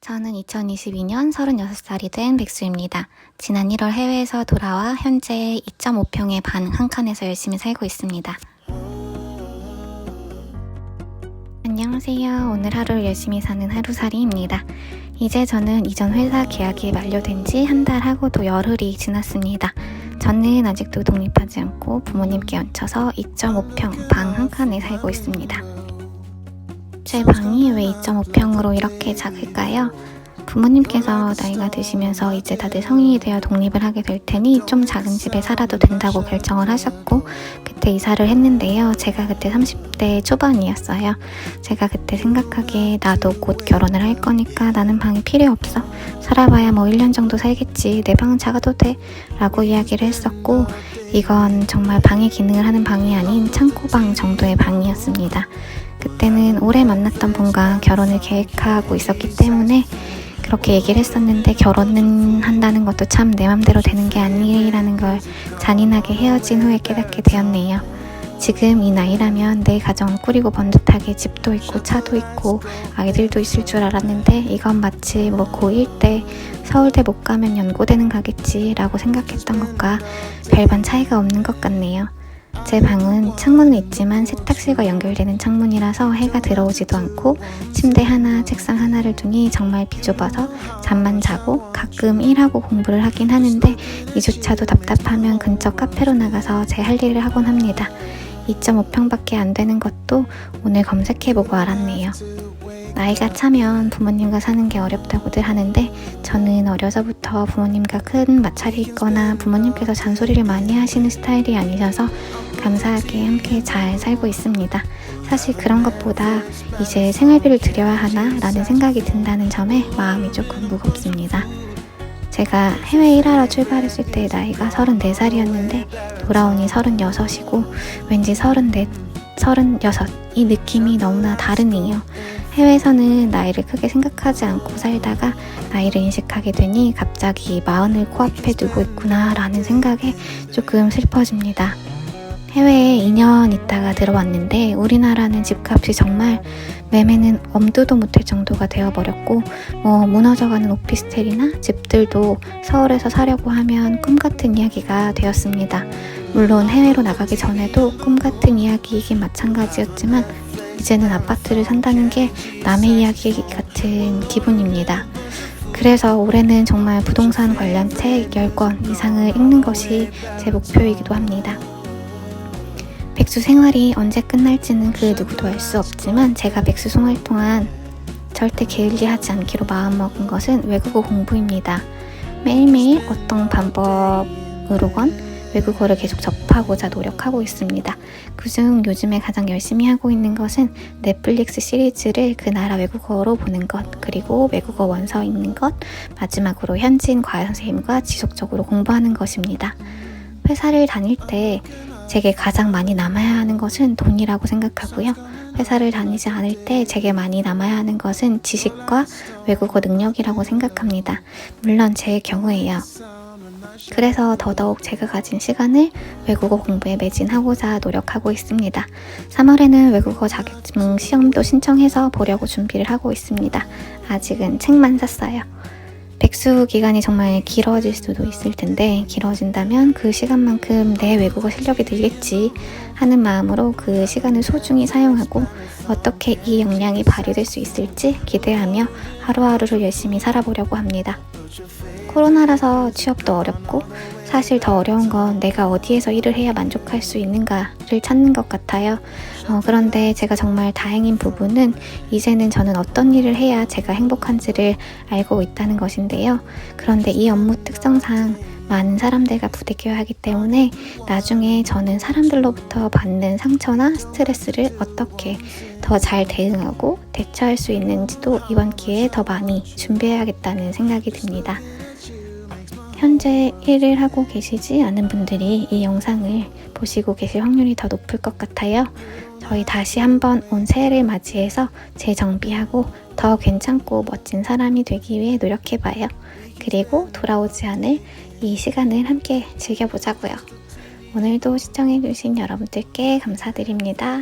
저는 2022년 36살이 된 백수입니다. 지난 1월 해외에서 돌아와 현재 2.5평의 방 한 칸에서 열심히 살고 있습니다. 안녕하세요. 오늘 하루를 열심히 사는 하루살이입니다. 이제 저는 이전 회사 계약이 만료된 지 한 달 하고도 열흘이 지났습니다. 저는 아직도 독립하지 않고 부모님께 얹혀서 2.5평 방 한 칸에 살고 있습니다. 제 방이 왜 2.5평으로 이렇게 작을까요? 부모님께서 나이가 드시면서 이제 다들 성인이 되어 독립을 하게 될 테니 좀 작은 집에 살아도 된다고 결정을 하셨고 그때 이사를 했는데요. 제가 그때 30대 초반이었어요. 제가 그때 생각하기에 나도 곧 결혼을 할 거니까 나는 방이 필요 없어. 살아봐야 뭐 1년 정도 살겠지. 내 방은 작아도 돼. 라고 이야기를 했었고 이건 정말 방의 기능을 하는 방이 아닌 창고방 정도의 방이었습니다. 그때는 오래 만났던 분과 결혼을 계획하고 있었기 때문에 그렇게 얘기를 했었는데 결혼은 한다는 것도 참 내 맘대로 되는 게 아니라는 걸 잔인하게 헤어진 후에 깨닫게 되었네요. 지금 이 나이라면 내 가정을 꾸리고 번듯하게 집도 있고 차도 있고 아이들도 있을 줄 알았는데 이건 마치 뭐 고1 때 서울대 못 가면 연고대는 가겠지 라고 생각했던 것과 별반 차이가 없는 것 같네요. 제 방은 창문은 있지만 세탁실과 연결되는 창문이라서 해가 들어오지도 않고 침대 하나, 책상 하나를 두니 정말 비좁아서 잠만 자고 가끔 일하고 공부를 하긴 하는데 이조차도 답답하면 근처 카페로 나가서 제 할 일을 하곤 합니다. 2.5평밖에 안 되는 것도 오늘 검색해보고 알았네요. 나이가 차면 부모님과 사는 게 어렵다고들 하는데 저는 어려서부터 부모님과 큰 마찰이 있거나 부모님께서 잔소리를 많이 하시는 스타일이 아니셔서 감사하게 함께 잘 살고 있습니다. 사실 그런 것보다 이제 생활비를 드려야 하나 라는 생각이 든다는 점에 마음이 조금 무겁습니다. 제가 해외 일하러 출발했을 때 나이가 34살이었는데 돌아오니 36이고 왠지 34, 36 이 느낌이 너무나 다르네요. 해외에서는 나이를 크게 생각하지 않고 살다가 나이를 인식하게 되니 갑자기 40을 코앞에 두고 있구나 라는 생각에 조금 슬퍼집니다. 해외에 2년 있다가 들어왔는데 우리나라는 집값이 정말 매매는 엄두도 못할 정도가 되어버렸고 무너져가는 오피스텔이나 집들도 서울에서 사려고 하면 꿈같은 이야기가 되었습니다. 물론 해외로 나가기 전에도 꿈같은 이야기이긴 마찬가지였지만 이제는 아파트를 산다는 게 남의 이야기 같은 기분입니다. 그래서 올해는 정말 부동산 관련 책 10권 이상을 읽는 것이 제 목표이기도 합니다. 백수 생활이 언제 끝날지는 그 누구도 알 수 없지만 제가 백수 생활 동안 절대 게을리하지 않기로 마음먹은 것은 외국어 공부입니다. 매일매일 어떤 방법으로건 외국어를 계속 접하고자 노력하고 있습니다. 그중 요즘에 가장 열심히 하고 있는 것은 넷플릭스 시리즈를 그 나라 외국어로 보는 것, 그리고 외국어 원서 읽는 것, 마지막으로 현지인 과외 선생님과 지속적으로 공부하는 것입니다. 회사를 다닐 때 제게 가장 많이 남아야 하는 것은 돈이라고 생각하고요. 회사를 다니지 않을 때 제게 많이 남아야 하는 것은 지식과 외국어 능력이라고 생각합니다. 물론 제 경우에요. 그래서 더더욱 제가 가진 시간을 외국어 공부에 매진하고자 노력하고 있습니다. 3월에는 외국어 자격증 시험도 신청해서 보려고 준비를 하고 있습니다. 아직은 책만 샀어요. 백수 기간이 정말 길어질 수도 있을 텐데 길어진다면 그 시간만큼 내 외국어 실력이 늘겠지 하는 마음으로 그 시간을 소중히 사용하고 어떻게 이 역량이 발휘될 수 있을지 기대하며 하루하루를 열심히 살아보려고 합니다. 코로나라서 취업도 어렵고 사실 더 어려운 건 내가 어디에서 일을 해야 만족할 수 있는가를 찾는 것 같아요. 그런데 제가 정말 다행인 부분은 이제는 저는 어떤 일을 해야 제가 행복한지를 알고 있다는 것인데요. 그런데 이 업무 특성상 많은 사람들과 부대껴야 하기 때문에 나중에 저는 사람들로부터 받는 상처나 스트레스를 어떻게 더 잘 대응하고 대처할 수 있는지도 이번 기회에 더 많이 준비해야겠다는 생각이 듭니다. 현재 일을 하고 계시지 않은 분들이 이 영상을 보시고 계실 확률이 더 높을 것 같아요. 저희 다시 한번 온 새해를 맞이해서 재정비하고 더 괜찮고 멋진 사람이 되기 위해 노력해봐요. 그리고 돌아오지 않을 이 시간을 함께 즐겨보자고요. 오늘도 시청해주신 여러분들께 감사드립니다.